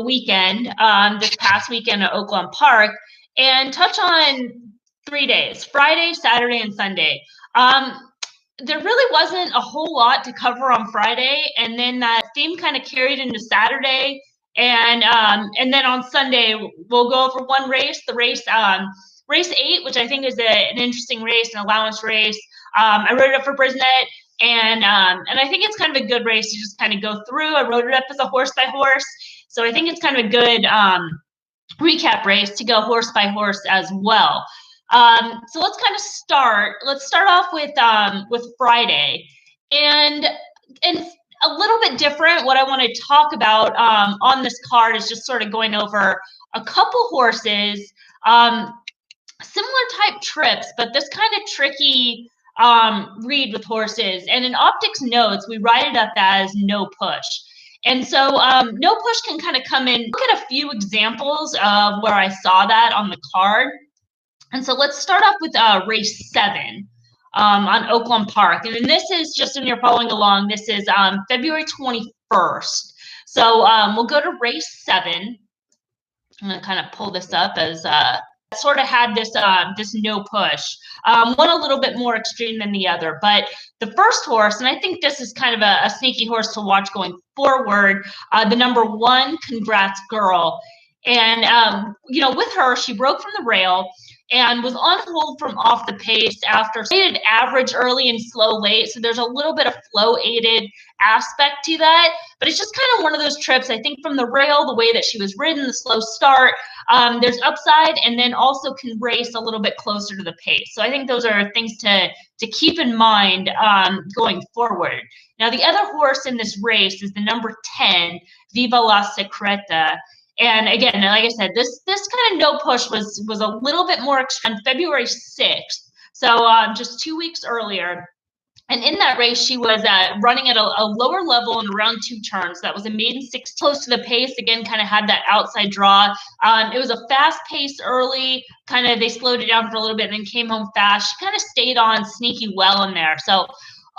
weekend, this past weekend at Oaklawn Park, and touch on 3 days: Friday, Saturday, and Sunday. There really wasn't a whole lot to cover on Friday, and then that theme kind of carried into Saturday, and then on Sunday we'll go over one race, the race 8, which I think is an interesting race, an allowance race. I wrote it up for Brisnet, and I think it's kind of a good race to just kind of go through. I wrote it up as a horse by horse, so I think it's kind of a good recap race to go horse by horse as well. So let's kind of start. Let's start off with Friday, and a little bit different. What I want to talk about on this card is just sort of going over a couple horses, similar type trips, but this kind of tricky read with horses. And in Optics Notes, we write it up as no push. And so no push can kind of come in. Look at a few examples of where I saw that on the card. And so let's start off with race 7 on Oaklawn Park. And then this is, just when you're following along, this is February 21st. So we'll go to race 7. I'm going to kind of pull this up as sort of had this no push. One a little bit more extreme than the other. But the first horse, and I think this is kind of a sneaky horse to watch going forward, the number 1, Congrats Girl. And, with her, she broke from the rail and was on hold from off the pace after stated average early and slow late. So there's a little bit of flow aided aspect to that, but it's just kind of one of those trips. I think from the rail, the way that she was ridden, the slow start, there's upside, and then also can race a little bit closer to the pace. So I think those are things to keep in mind going forward. Now, the other horse in this race is the number 10, Viva la Secreta. And again, like I said, this kind of no push was a little bit more extreme on February 6th. So just 2 weeks earlier. And in that race, she was running at a lower level in around 2 turns. That was a maiden 6, close to the pace. Again, kind of had that outside draw. It was a fast pace early. Kind of they slowed it down for a little bit and then came home fast. She kind of stayed on sneaky well in there. So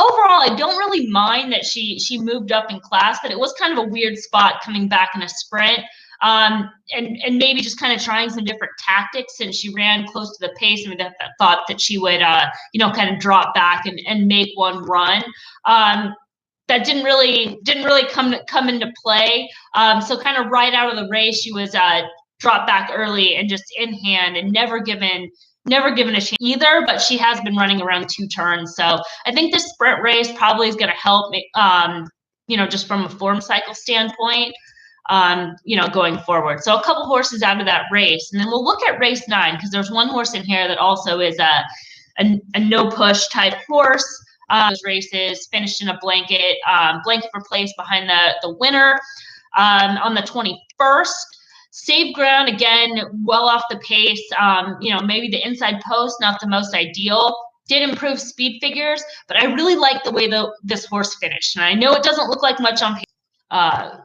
overall, I don't really mind that she moved up in class, but it was kind of a weird spot coming back in a sprint. And maybe just kind of trying some different tactics since she ran close to the pace, and that thought that she would, kind of drop back and make one run. That didn't really come into play. So kind of right out of the race, she was dropped back early and just in hand and never given a chance either, but she has been running around 2 turns. So I think this sprint race probably is going to help me, just from a form cycle standpoint. Going forward. So a couple horses out of that race, and then we'll look at race 9 because there's one horse in here that also is a no push type horse. Those races finished in a blanket for place behind the winner on the 21st. Save ground, again, well off the pace. Maybe the inside post, not the most ideal. Did improve speed figures, but I really like the way this horse finished. And I know it doesn't look like much on paper.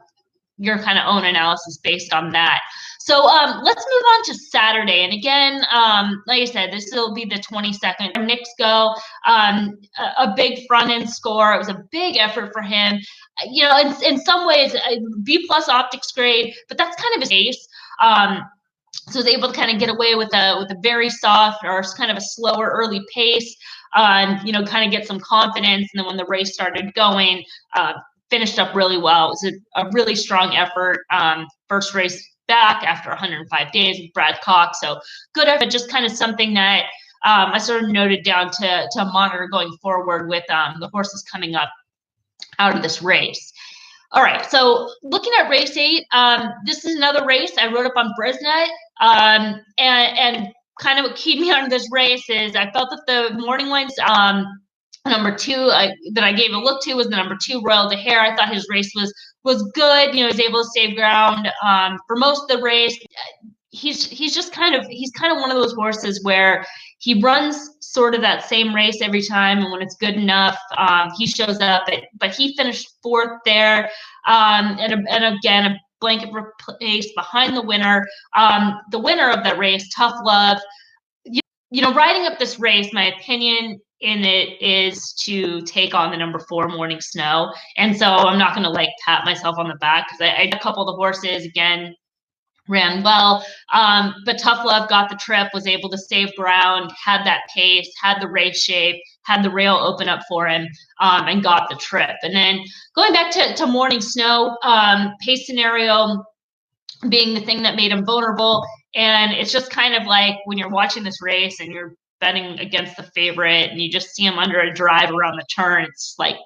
Your kind of own analysis based on that. So let's move on to Saturday. And again, like I said, this will be the 22nd. Knicks go, a big front end score. It was a big effort for him. In some ways, B+ optics grade, but that's kind of his case. So was able to kind of get away with a very soft or kind of a slower early pace, kind of get some confidence. And then when the race started going, finished up really well. It was a really strong effort. First race back after 105 days with Brad Cox. So good effort, just kind of something that I sort of noted down to monitor going forward with the horses coming up out of this race. All right, so looking at race 8, this is another race I wrote up on Brisnet. And kind of what keyed me on this race is I felt that the morning lines, number 2 that I gave a look to was the number 2, Royal de Hair. I thought his race was good. He was able to save ground for most of the race. He's kind of one of those horses where he runs sort of that same race every time, and when it's good enough, he shows up. But he finished 4th there, and again a blanket place behind the winner. The winner of that race, Tough Love. Riding up this race, my opinion, in it is to take on the number 4 Morning Snow. And so I'm not going to like pat myself on the back because I a couple of the horses again ran well. But Tough Love got the trip, was able to save ground, had that pace, had the race shape, had the rail open up for him, and got the trip. And then going back to Morning Snow, pace scenario being the thing that made him vulnerable. And it's just kind of like when you're watching this race and you're betting against the favorite and you just see him under a drive around the turn, it's like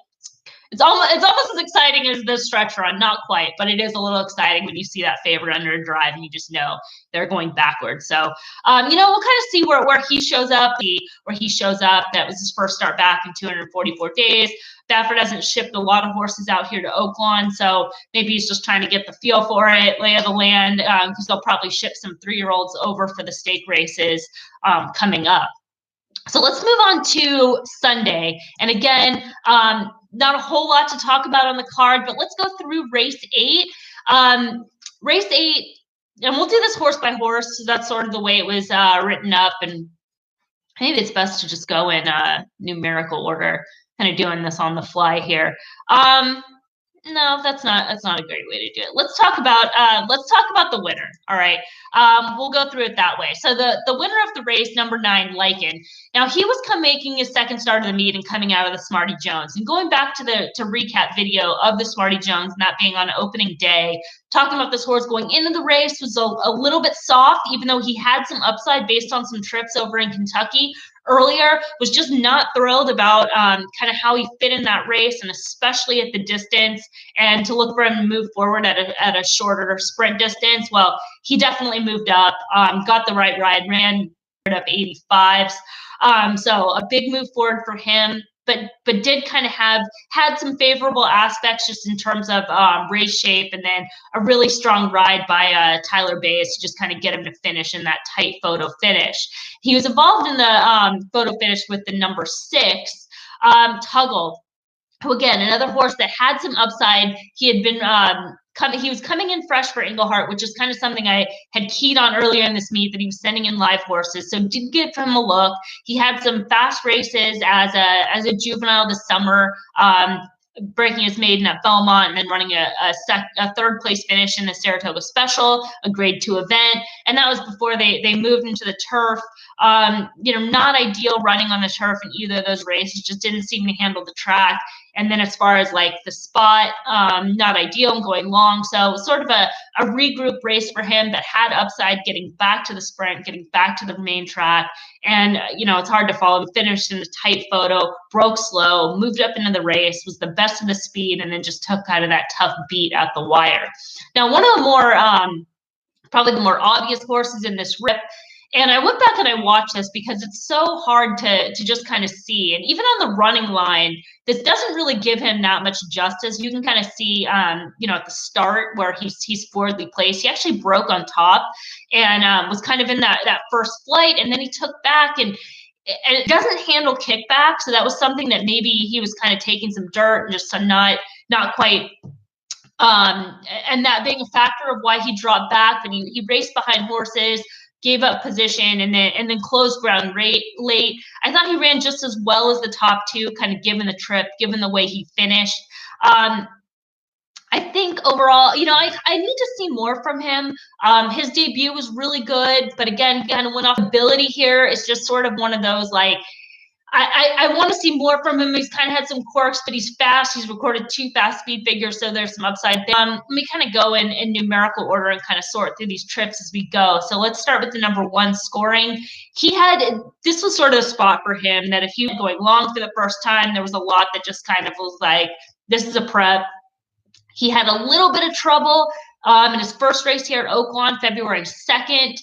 it's almost as exciting as the stretch run, not quite, but it is a little exciting when you see that favorite under a drive and you just know they're going backwards. So, we'll kind of see where he shows up. Where he shows up, that was his first start back in 244 days. Baffert hasn't shipped a lot of horses out here to Oaklawn, so maybe he's just trying to get the feel for it, lay of the land, because they'll probably ship some 3-year-olds over for the stake races coming up. So let's move on to Sunday. And again, not a whole lot to talk about on the card, but let's go through race 8. Race 8, and we'll do this horse by horse. So that's sort of the way it was written up. And maybe it's best to just go in numerical order, kind of doing this on the fly here. No, that's not a great way to do it. Let's talk about the winner. All right. We'll go through it that way. So the winner of the race, number 9, Lycan. Now he was making his second start of the meet and coming out of the Smarty Jones. And going back to the recap video of the Smarty Jones, and that being on opening day, talking about this horse going into the race was a little bit soft, even though he had some upside based on some trips over in Kentucky earlier, was just not thrilled about kind of how he fit in that race, and especially at the distance, and to look for him to move forward at a shorter sprint distance. Well, he definitely moved up, got the right ride, ran up 85s. So a big move forward for him, but did kind of had some favorable aspects just in terms of race shape, and then a really strong ride by Tyler Bays to just kind of get him to finish in that tight photo finish. He was involved in the photo finish with the number 6, Tuggle, who again, another horse that had some upside. He had been he was coming in fresh for Englehart, which is kind of something I had keyed on earlier in this meet, that he was sending in live horses. So did give him a look. He had some fast races as a juvenile this summer, breaking his maiden at Belmont, and then running a third place finish in the Saratoga Special, a grade 2 event. And that was before they moved into the turf. Not ideal running on the turf in either of those races, just didn't seem to handle the track. And then as far as like the spot, not ideal and going long. So sort of a regroup race for him that had upside, getting back to the sprint, getting back to the main track. And, it's hard to follow him. Finished in the tight photo, broke slow, moved up into the race, was the best of the speed, and then just took kind of that tough beat at the wire. Now, one of the more, probably the more obvious horses in this rip, and I went back and I watched this because it's so hard to just kind of see. And even on the running line, this doesn't really give him that much justice. You can kind of see, at the start where he's forwardly placed. He actually broke on top and was kind of in that first flight, and then he took back and it doesn't handle kickback. So that was something that maybe he was kind of taking some dirt and just some not quite. And that being a factor of why he dropped back, but he raced behind horses, gave up position, and then closed ground late. I thought he ran just as well as the top 2, kind of given the trip, given the way he finished. I think overall, I need to see more from him. His debut was really good, but again, he kind of went off ability here. It's just sort of one of those, like, I want to see more from him. He's kind of had some quirks, but he's fast. He's recorded 2 fast speed figures, so there's some upside there. Let me kind of go in numerical order and kind of sort through these trips as we go. So let's start with the number 1 scoring. This was sort of a spot for him that if he was going long for the first time, there was a lot that just kind of was like, this is a prep. He had a little bit of trouble in his first race here at Oaklawn, February 2nd.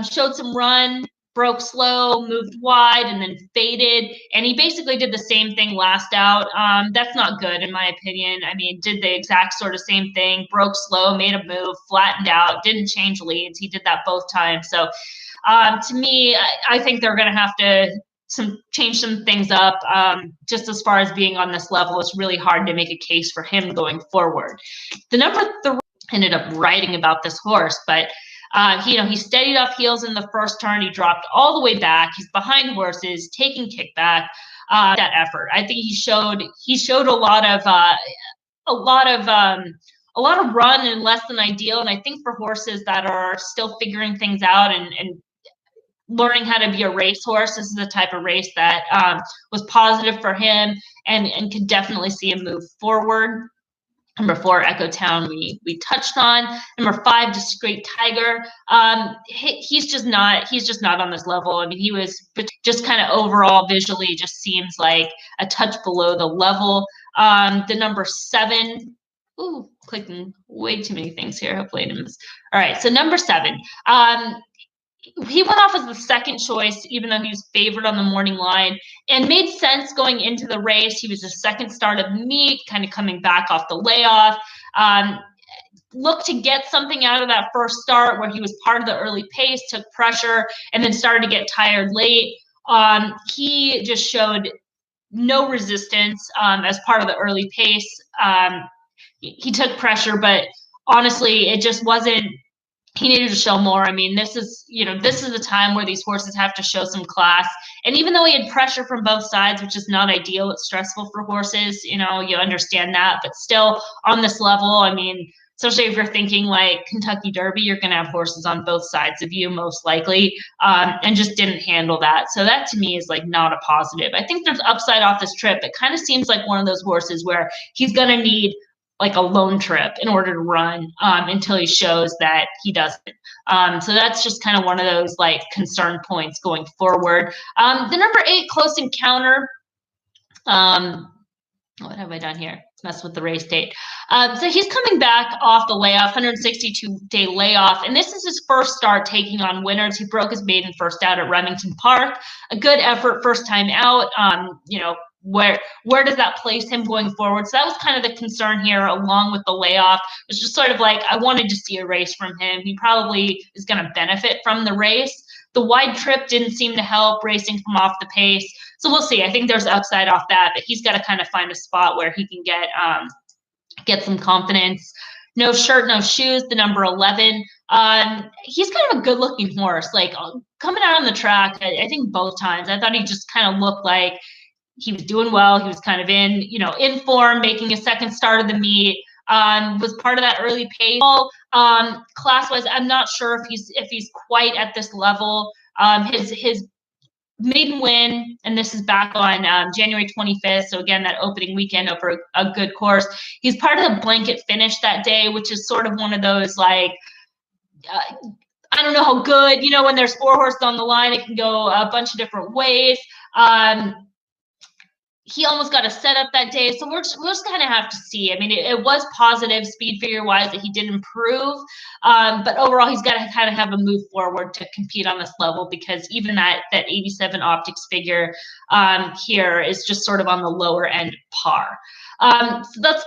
Showed some run, broke slow, moved wide, and then faded. And he basically did the same thing last out. That's not good, in my opinion. I mean, did the exact sort of same thing, broke slow, made a move, flattened out, didn't change leads. He did that both times. So to me, I think they're going to have to change some things up. Just as far as being on this level, it's really hard to make a case for him going forward. The number 3 ended up writing about this horse, but He steadied off heels in the first turn. He dropped all the way back. He's behind horses, taking kickback. That effort, I think he showed a lot of a lot of run and less than ideal. And I think for horses that are still figuring things out and learning how to be a racehorse, this is the type of race that was positive for him and could definitely see him move forward. Number 4, Echo Town, we touched on. Number 5, Discreet Tiger. He's just not on this level. I mean, he was just kind of overall visually just seems like a touch below the level. The number 7, clicking way too many things here. Hopefully I didn't miss. All right, so number 7. He went off as the second choice, even though he was favored on the morning line, and made sense going into the race. He was the second start of the meet, kind of coming back off the layoff. Looked to get something out of that first start where he was part of the early pace, took pressure, and then started to get tired late. He just showed no resistance as part of the early pace. He took pressure, but honestly, it just wasn't. He needed to show more. I mean, this is the time where these horses have to show some class. And even though he had pressure from both sides, which is not ideal, it's stressful for horses, you understand that, but still on this level, I mean, especially if you're thinking like Kentucky Derby, you're going to have horses on both sides of you, most likely, and just didn't handle that. So that to me is like not a positive. I think there's upside off this trip. It kind of seems like one of those horses where he's going to need like a lone trip in order to run until he shows that he doesn't. So that's just kind of one of those like concern points going forward. The number 8, Close Encounter. What have I done here? Let's mess with the race date. So he's coming back off the layoff, 162-day layoff, and this is his first start taking on winners. He broke his maiden first out at Remington Park. A good effort first time out. Where does that place him going forward? So that was kind of the concern here, along with the layoff. It was just sort of like I wanted to see a race from him. He probably is going to benefit from the race. The wide trip didn't seem to help racing from off the pace. So we'll see. I think there's upside off that, but he's got to kind of find a spot where he can get some confidence. No Shirt, No Shoes, the number 11. He's kind of a good-looking horse. Like coming out on the track, I think both times, I thought he just kind of looked like he was doing well. He was kind of in form, making a second start of the meet. Was part of that early pace. Class-wise, I'm not sure if he's quite at this level. His maiden win, and this is back on January 25th. So again, that opening weekend over a good course. He's part of the blanket finish that day, which is sort of one of those like. I don't know how good, when there's 4 horses on the line, it can go a bunch of different ways. He almost got a setup that day. So we're just kind of have to see. I mean, it was positive speed figure wise that he did improve. But overall, he's got to kind of have a move forward to compete on this level, because even that 87 optics figure here is just sort of on the lower end of par. So that's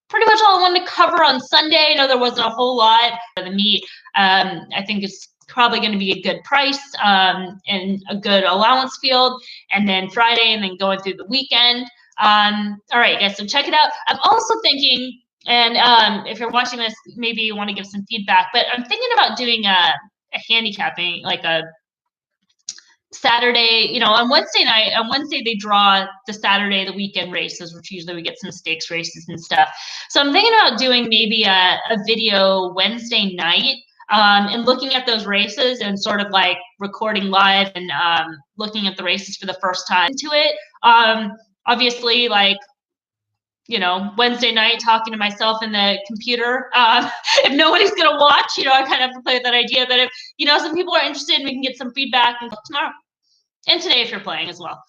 pretty much all I wanted to cover on Sunday. I know there wasn't a whole lot for the meet. I think it's probably going to be a good price and a good allowance field, and then Friday, and then going through the weekend. All right, guys, so check it out. I'm also thinking, and if you're watching this, maybe you want to give some feedback, but I'm thinking about doing a handicapping, like a Saturday, on Wednesday night. On Wednesday, they draw the Saturday, the weekend races, which usually we get some stakes races and stuff. So I'm thinking about doing maybe a video Wednesday night, and looking at those races and sort of like recording live and looking at the races for the first time to it. Obviously, like, Wednesday night talking to myself in the computer. If nobody's going to watch, I kind of have to play with that idea. But if, some people are interested, we can get some feedback and tomorrow and today if you're playing as well.